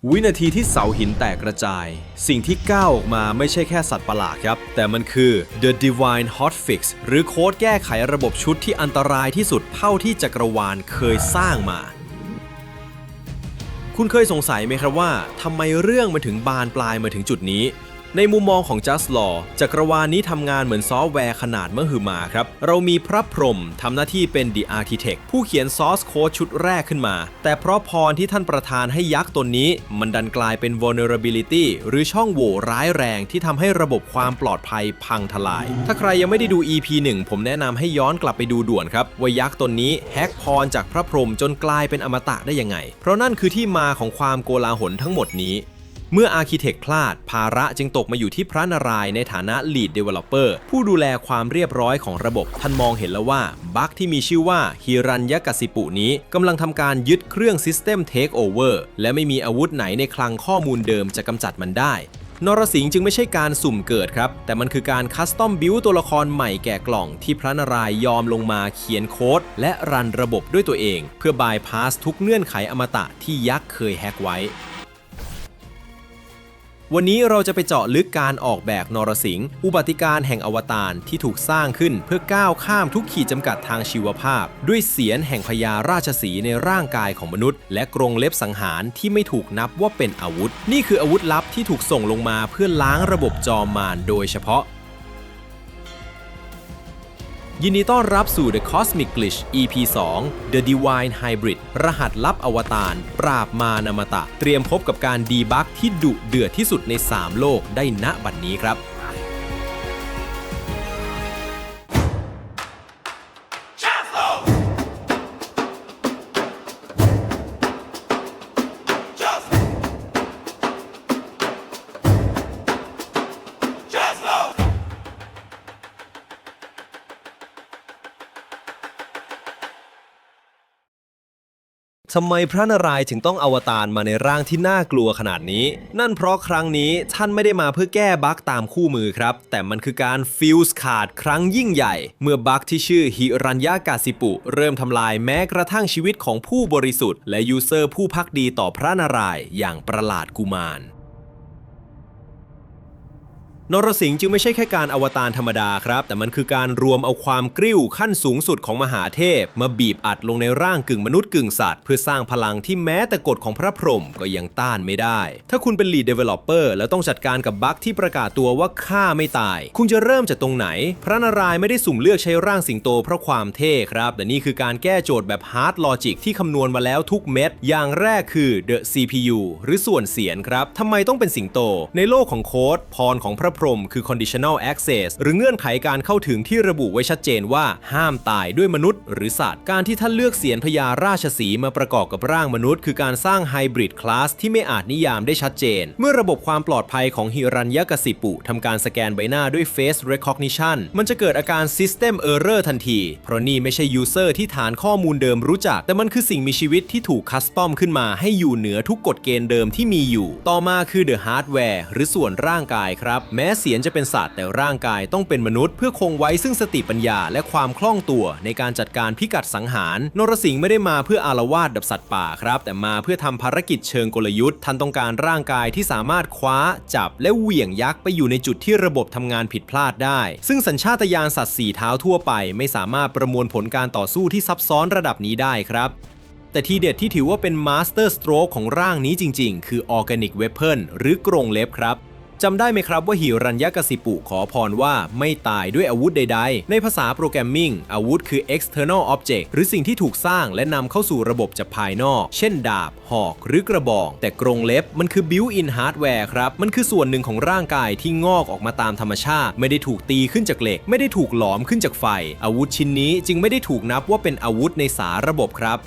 วินาทีที่เสาหินแตกกระจายสิ่งที่ก้าวออกมาไม่ใช่แค่สัตว์ประหลาดครับแต่มันคือ The Divine Hotfix หรือโค้ดแก้ไขระบบชุดที่อันตรายที่สุดเท่าที่จักรวาลเคยสร้างมาคุณเคยสงสัยไหมครับว่าทำไมเรื่องมันถึงบานปลายมาถึงจุดนี้ในมุมมองของ Just Law จักรวาลนี้ทำงานเหมือนซอฟต์แวร์ขนาดมหึมาครับเรามีพระพรหมทำหน้าที่เป็น The Architect ผู้เขียนซอสโค้ดชุดแรกขึ้นมาแต่เพราะพรที่ท่านประทานให้ยักษ์ตนนี้มันดันกลายเป็น vulnerability หรือช่องโหว่ร้ายแรงที่ทำให้ระบบความปลอดภัยพังทลายถ้าใครยังไม่ได้ดู EP 1 ผมแนะนำให้ย้อนกลับไปดูด่วนครับว่ายักษ์ตนนี้แฮกพรจากพระพรหมจนกลายเป็นอมตะได้ยังไงเพราะนั่นคือที่มาของความโกลาหลทั้งหมดนี้เมื่อ Architect พลาดภาระจึงตกมาอยู่ที่พระนารายณ์ในฐานะ Lead Developer ผู้ดูแลความเรียบร้อยของระบบท่านมองเห็นแล้วว่าบั๊กที่มีชื่อว่าฮิรัญยกสิปุนี้กำลังทำการยึดเครื่อง System Takeover และไม่มีอาวุธไหนในคลังข้อมูลเดิมจะกำจัดมันได้นรสิงห์จึงไม่ใช่การสุ่มเกิดครับแต่มันคือการคัสตอมบิวตัวละครใหม่แก่กล่องที่พระนารายณ์ยอมลงมาเขียนโค้ดและรันระบบด้วยตัวเองเพื่อบายพาสทุกเงื่อนไขอมตะที่ยักษ์เคยแฮกไว้วันนี้เราจะไปเจาะลึกการออกแบบนรสิงห์อุบัติการณ์แห่งอวตารที่ถูกสร้างขึ้นเพื่อก้าวข้ามทุกขีดจำกัดทางชีวภาพด้วยเสียรแห่งพญาราชสีห์ในร่างกายของมนุษย์และกรงเล็บสังหารที่ไม่ถูกนับว่าเป็นอาวุธนี่คืออาวุธลับที่ถูกส่งลงมาเพื่อล้างระบบจอมมารโดยเฉพาะยินดีต้อนรับสู่ The Cosmic Glitch EP 2 The Divine Hybrid รหัสลับอวตารปราบมารอมตะเตรียมพบกับการดีบักที่ดุเดือดที่สุดใน3โลกได้ณบัดนี้ครับทำไมพระนารายณ์ถึงต้องอวตารมาในร่างที่น่ากลัวขนาดนี้นั่นเพราะครั้งนี้ท่านไม่ได้มาเพื่อแก้บั๊กตามคู่มือครับแต่มันคือการฟิวส์ขาดครั้งยิ่งใหญ่เมื่อบั๊กที่ชื่อหิรัญยกสิปุเริ่มทำลายแม้กระทั่งชีวิตของผู้บริสุทธิ์และยูเซอร์ผู้ภักดีต่อพระนารายณ์อย่างประหลาดกุมารนรสิงห์จึงไม่ใช่แค่การอวตารธรรมดาครับแต่มันคือการรวมเอาความกริ้วขั้นสูงสุดของมหาเทพมาบีบอัดลงในร่างกึ่งมนุษย์กึ่งสัตว์เพื่อสร้างพลังที่แม้แต่กฎของพระพรหมก็ยังต้านไม่ได้ถ้าคุณเป็น Lead Developer แล้วต้องจัดการกับบั๊กที่ประกาศตัวว่าฆ่าไม่ตายคุณจะเริ่มจากตรงไหนพระนารายณ์ไม่ได้สุ่มเลือกใช้ร่างสิงโตเพราะความเท่ครับแต่นี่คือการแก้โจทย์แบบ Hard Logic ที่คำนวณมาแล้วทุกเม็ดอย่างแรกคือ The CPU หรือส่วนเสียรครับทำไมต้องเป็นสิงโตในโลกของโค้ดพรของพระพรหมคือ Conditional Access หรือเงื่อนไขการเข้าถึงที่ระบุไว้ชัดเจนว่าห้ามตายด้วยมนุษย์หรือสัตว์การที่ท่านเลือกเสียรพญาราชสีห์มาประกอบกับร่างมนุษย์คือการสร้างไฮบริดคลาสที่ไม่อาจนิยามได้ชัดเจนเมื่อระบบความปลอดภัยของหิรัญยกสิปุทำการสแกนใบหน้าด้วย Face Recognition มันจะเกิดอาการ System Error ทันทีเพราะนี่ไม่ใช่ User ที่ฐานข้อมูลเดิมรู้จักแต่มันคือสิ่งมีชีวิตที่ถูกคัสตอมขึ้นมาให้อยู่เหนือทุกกฎเกณฑ์เดิมที่มีอยู่ต่อมาคือ The Hardware หรือส่วนร่างกายครับแม้เสียรจะเป็นสัตว์แต่ร่างกายต้องเป็นมนุษย์เพื่อคงไว้ซึ่งสติปัญญาและความคล่องตัวในการจัดการพิกัดสังหารนรสิงห์ไม่ได้มาเพื่ออาละวาดดับสัตว์ป่าครับแต่มาเพื่อทำภารกิจเชิงกลยุทธ์ท่านต้องการร่างกายที่สามารถคว้าจับและเหวี่ยงยักษ์ไปอยู่ในจุดที่ระบบทำงานผิดพลาดได้ซึ่งสัญชาตญาณสัตว์สี่เท้าทั่วไปไม่สามารถประมวลผลการต่อสู้ที่ซับซ้อนระดับนี้ได้ครับแต่ทีเด็ดที่ถือว่าเป็นมาสเตอร์สโตรกของร่างนี้จริงๆคือ Organic Weapon หรือกรงเล็บครับจำได้ไหมครับว่าหิรัญยกสิปุขอพรว่าไม่ตายด้วยอาวุธใดๆในภาษาโปรแกรมมิ่งอาวุธคือ external object หรือสิ่งที่ถูกสร้างและนำเข้าสู่ระบบจากภายนอกเช่นดาบหอกหรือกระบอกแต่กรงเล็บมันคือ built-in hardware ครับมันคือส่วนหนึ่งของร่างกายที่งอกออกมาตามธรรมชาติไม่ได้ถูกตีขึ้นจากเหล็กไม่ได้ถูกหลอมขึ้นจากไฟอาวุธชิ้นนี้จึงไม่ได้ถูกนับว่าเป็นอาวุธในสาระบบครับ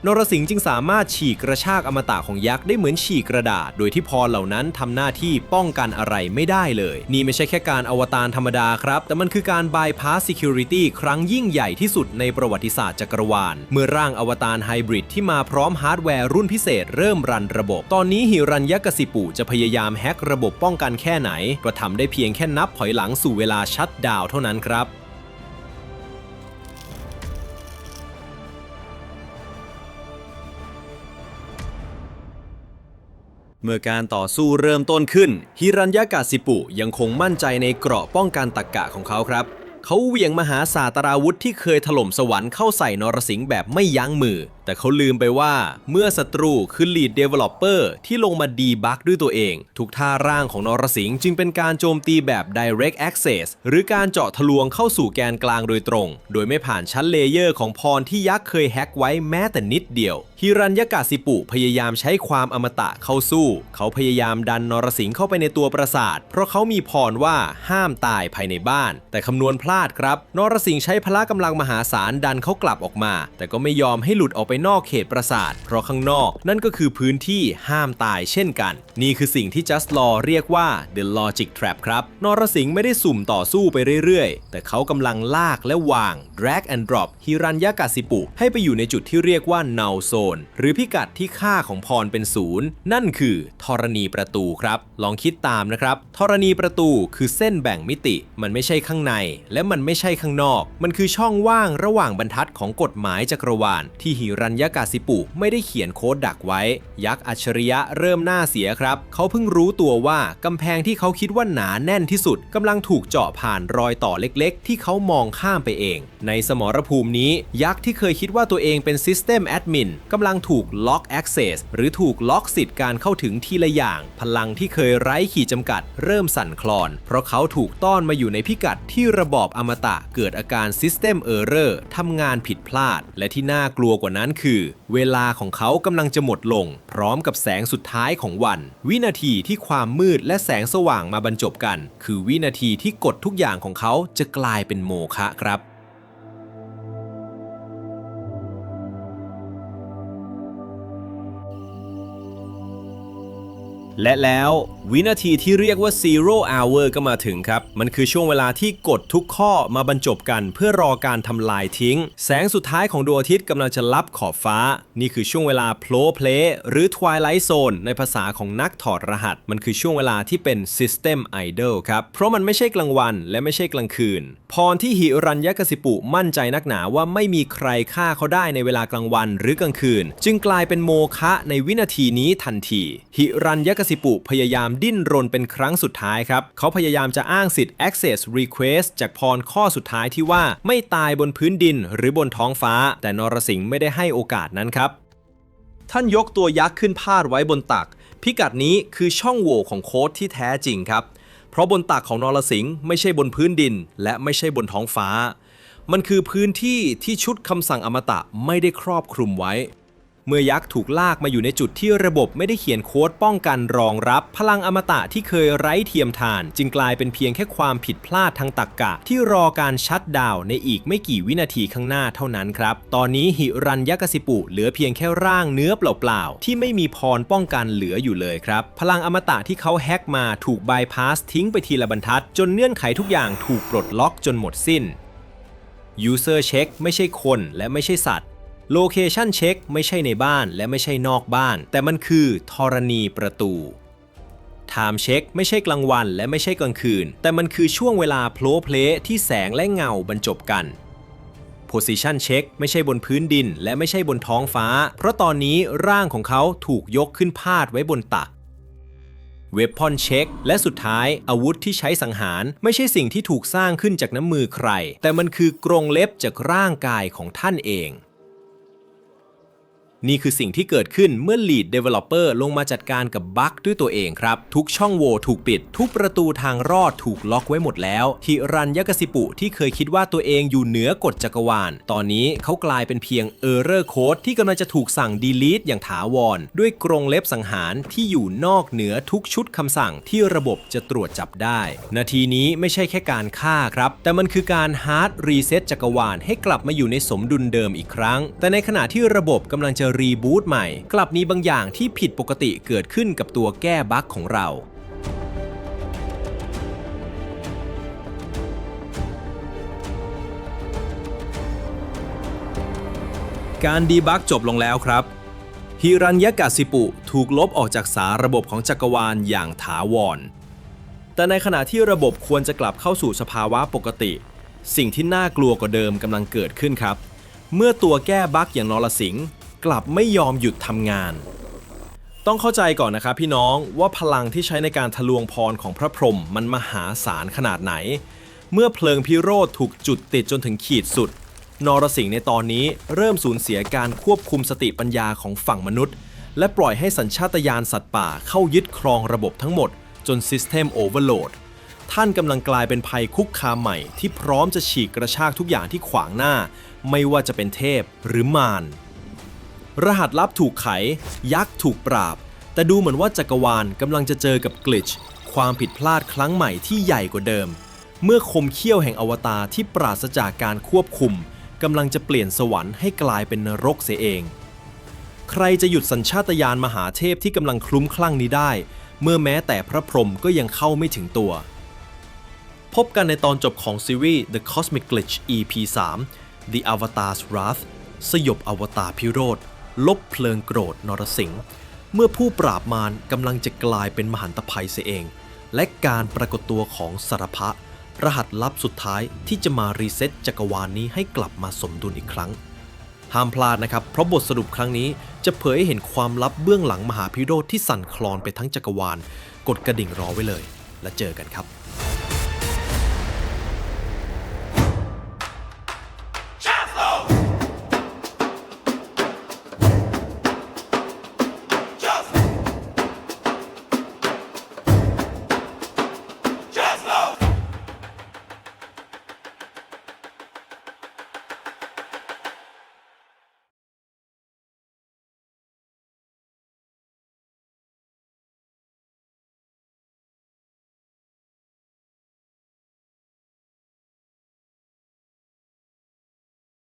นรสิงห์จึงสามารถฉีกกระชากอมตะของยักษ์ได้เหมือนฉีกกระดาษโดยที่พรเหล่านั้นทำหน้าที่ป้องกันอะไรไม่ได้เลยนี่ไม่ใช่แค่การอวตารธรรมดาครับแต่มันคือการ bypass security ครั้งยิ่งใหญ่ที่สุดในประวัติศาสตร์จักรวาลเมื่อร่างอวตารไฮบริดที่มาพร้อมฮาร์ดแวร์รุ่นพิเศษเริ่มรันระบบตอนนี้หิรัญยกสิปุจะพยายามแฮกระบบป้องกันแค่ไหนก็ทำได้เพียงแค่นับถอยหลังสู่เวลาชัตดาวน์เท่านั้นครับ เมื่อการต่อสู้เริ่มต้นขึ้นฮิรัญยกาสิปุยังคงมั่นใจในเกราะป้องกันตรรกะของเขาครับเขาเหวี่ยงมหาศาสตราวุธที่เคยถล่มสวรรค์เข้าใส่นรสิงห์แบบไม่ยั้งมือแต่เขาลืมไปว่าเมื่อศัตรูคือ Lead Developer ที่ลงมาดีบักด้วยตัวเองทุกท่าร่างของนรสิงห์จึงเป็นการโจมตีแบบ Direct Access หรือการเจาะทะลวงเข้าสู่แกนกลางโดยตรงโดยไม่ผ่านชั้นเลเยอร์ของพรที่ยักษ์เคยแฮ็กไว้แม้แต่นิดเดียวฮิรัญยกาสิปุพยายามใช้ความอมตะเข้าสู้เขาพยายามดันนรสิงห์เข้าไปในตัวปราสาทเพราะเขามีพรว่าห้ามตายภายในบ้านแต่คำนวณพลาดครับนรสิงห์ใช้พละกำลังมหาศาลดันเขากลับออกมาแต่ก็ไม่ยอมให้หลุดออกไปนอกเขตปราสาทเพราะข้างนอกนั่นก็คือพื้นที่ห้ามตายเช่นกันนี่คือสิ่งที่ Just Law เรียกว่า The Logic Trap ครับนรสิงห์ไม่ได้สุ่มต่อสู้ไปเรื่อยๆแต่เขากำลังลากและวาง Drag and Drop ฮิรัญยกาสิปุให้ไปอยู่ในจุดที่เรียกว่า Null Zone หรือพิกัดที่ค่าของพรเป็นศูนย์นั่นคือธรณีประตูครับลองคิดตามนะครับธรณีประตูคือเส้นแบ่งมิติมันไม่ใช่ข้างในและมันไม่ใช่ข้างนอกมันคือช่องว่างระหว่างบรรทัดของกฎหมายจักรวาลที่ฮิรัญยกาสิปุไม่ได้เขียนโค้ดดักไว้ยักษ์อัจฉริยะเริ่มหน้าเสียครับเขาเพิ่งรู้ตัวว่ากำแพงที่เขาคิดว่าหนาแน่นที่สุดกำลังถูกเจาะผ่านรอยต่อเล็กๆที่เขามองข้ามไปเองในสมรภูมินี้ยักษ์ที่เคยคิดว่าตัวเองเป็น System Admin กำลังถูกล็อก Access หรือถูกล็อกสิทธิ์การเข้าถึงทีละอย่างพลังที่เคยไร้ขีดจำกัดเริ่มสั่นคลอนเพราะเขาถูกต้อนมาอยู่ในพิกัดที่ระบอบอมตะเกิดอาการ System Error ทำงานผิดพลาดและที่น่ากลัวกว่านั้นคือเวลาของเขากำลังจะหมดลงพร้อมกับแสงสุดท้ายของวันวินาทีที่ความมืดและแสงสว่างมาบรรจบกันคือวินาทีที่กฎทุกอย่างของเขาจะกลายเป็นโมฆะครับและแล้ววินาทีที่เรียกว่า Zero Hour ก็มาถึงครับมันคือช่วงเวลาที่กฎทุกข้อมาบรรจบกันเพื่อรอการทำลายทิ้งแสงสุดท้ายของดวงอาทิตย์กำลังจะลับขอบฟ้านี่คือช่วงเวลาโผล่เพลหรือ Twilight Zone ในภาษาของนักถอดรหัสมันคือช่วงเวลาที่เป็น System Idle ครับเพราะมันไม่ใช่กลางวันและไม่ใช่กลางคืนพรที่หิรัญยกสิปุมั่นใจนักหนาว่าไม่มีใครฆ่าเขาได้ในเวลากลางวันหรือกลางคืนจึงกลายเป็นโมฆะในวินาทีนี้ทันทีหิรัญยกสิปุพยายามดิ้นรนเป็นครั้งสุดท้ายครับเขาพยายามจะอ้างสิทธิ์ Access Request จากพรข้อสุดท้ายที่ว่าไม่ตายบนพื้นดินหรือบนท้องฟ้าแต่นรสิงห์ไม่ได้ให้โอกาสนั้นครับท่านยกตัวยักษ์ขึ้นพาดไว้บนตักพิกัดนี้คือช่องโหว่ของโค้ดที่แท้จริงครับเพราะบนตักของนรสิงห์ไม่ใช่บนพื้นดินและไม่ใช่บนท้องฟ้ามันคือพื้นที่ที่ชุดคำสั่งอมตะไม่ได้ครอบคลุมไว้เมื่อยักษ์ถูกลากมาอยู่ในจุดที่ระบบไม่ได้เขียนโค้ดป้องกันรองรับพลังอมตะที่เคยไร้เทียมทานจึงกลายเป็นเพียงแค่ความผิดพลาดทางตรรกะที่รอการชัตดาวน์ในอีกไม่กี่วินาทีข้างหน้าเท่านั้นครับตอนนี้หิรัญยกสิปุเหลือเพียงแค่ร่างเนื้อเปล่าๆที่ไม่มีพรป้องกันเหลืออยู่เลยครับพลังอมตะที่เขาแฮ็กมาถูกบายพาสทิ้งไปทีละบรรทัดจนเงื่อนไขทุกอย่างถูกปลดล็อกจนหมดสิ้น User Check ไม่ใช่คนและไม่ใช่สัตว์Location Check ไม่ใช่ในบ้านและไม่ใช่นอกบ้านแต่มันคือธรณีประตู Time Check ไม่ใช่กลางวันและไม่ใช่กลางคืนแต่มันคือช่วงเวลาโผล่เพลที่แสงและเงาบรรจบกัน Position Check ไม่ใช่บนพื้นดินและไม่ใช่บนท้องฟ้าเพราะตอนนี้ร่างของเขาถูกยกขึ้นพาดไว้บนตักWeapon Check และสุดท้ายอาวุธที่ใช้สังหารไม่ใช่สิ่งที่ถูกสร้างขึ้นจากน้ำมือใครแต่มันคือกรงเล็บจากร่างกายของท่านเองนี่คือสิ่งที่เกิดขึ้นเมื่อ Lead Developer ลงมาจัดการกับบั๊กด้วยตัวเองครับทุกช่องโหว่ถูกปิดทุกประตูทางรอดถูกล็อกไว้หมดแล้วฮิรัญยกสิปุที่เคยคิดว่าตัวเองอยู่เหนือกฎจักรวาลตอนนี้เขากลายเป็นเพียง Error Code ที่กำลังจะถูกสั่ง Delete อย่างถาวรด้วยกรงเล็บสังหารที่อยู่นอกเหนือทุกชุดคำสั่งที่ระบบจะตรวจจับได้นาทีนี้ไม่ใช่แค่การฆ่าครับแต่มันคือการ Hard Reset จักรวาลให้กลับมาอยู่ในสมดุลเดิมอีกครั้งแต่ในขณะที่ระบบกำลังจะรีบูตใหม่กลับมีบางอย่างที่ผิดปกติเกิดขึ้นกับตัวแก้บั๊กของเราการดีบั๊กจบลงแล้วครับฮิรัญยกสิปุถูกลบออกจากสาระบบของจักรวาลอย่างถาวรแต่ในขณะที่ระบบควรจะกลับเข้าสู่สภาวะปกติสิ่งที่น่ากลัวกว่าเดิมกำลังเกิดขึ้นครับเมื่อตัวแก้บั๊กอย่างนรสิงห์กลับไม่ยอมหยุดทำงาน ต้องเข้าใจก่อนนะครับพี่น้องว่าพลังที่ใช้ในการทะลวงพรของพระพรหมมันมหาศาลขนาดไหนเมื่อเพลิงพิโรธถูกจุดติดจนถึงขีดสุดนรสิงห์ในตอนนี้เริ่มสูญเสียการควบคุมสติปัญญาของฝั่งมนุษย์และปล่อยให้สัญชาตญาณสัตว์ป่าเข้ายึดครองระบบทั้งหมดจนซิสเต็มโอเวอร์โหลดท่านกำลังกลายเป็นภัยคุกคามใหม่ที่พร้อมจะฉีกกระชากทุกอย่างที่ขวางหน้าไม่ว่าจะเป็นเทพหรือมารรหัสลับถูกไขยักษ์ถูกปราบแต่ดูเหมือนว่าจักรวาลกำลังจะเจอกับกลิชความผิดพลาดครั้งใหม่ที่ใหญ่กว่าเดิมเมื่อคมเขี้ยวแห่งอวตารที่ปราศจากการควบคุมกำลังจะเปลี่ยนสวรรค์ให้กลายเป็นนรกเสียเองใครจะหยุดสัญชาตญาณมหาเทพที่กำลังคลุ้มคลั่งนี้ได้เมื่อแม้แต่พระพรหมก็ยังเข้าไม่ถึงตัวพบกันในตอนจบของซีรีส์ The Cosmic Glitch EP 3 The Avatar's Wrath สยบอวตารพิโรธลบเพลิงโกรธนรสิงห์เมื่อผู้ปราบมารกำลังจะกลายเป็นมหันตภัยเสียเองและการปรากฏตัวของสารพะรหัสลับสุดท้ายที่จะมารีเซ็ตจักรวาลนี้ให้กลับมาสมดุลอีกครั้งห้ามพลาดนะครับเพราะบทสรุปครั้งนี้จะเผยให้เห็นความลับเบื้องหลังมหาพิโรธที่สั่นคลอนไปทั้งจักรวาลกดกระดิ่งรอไว้เลยและเจอกันครับ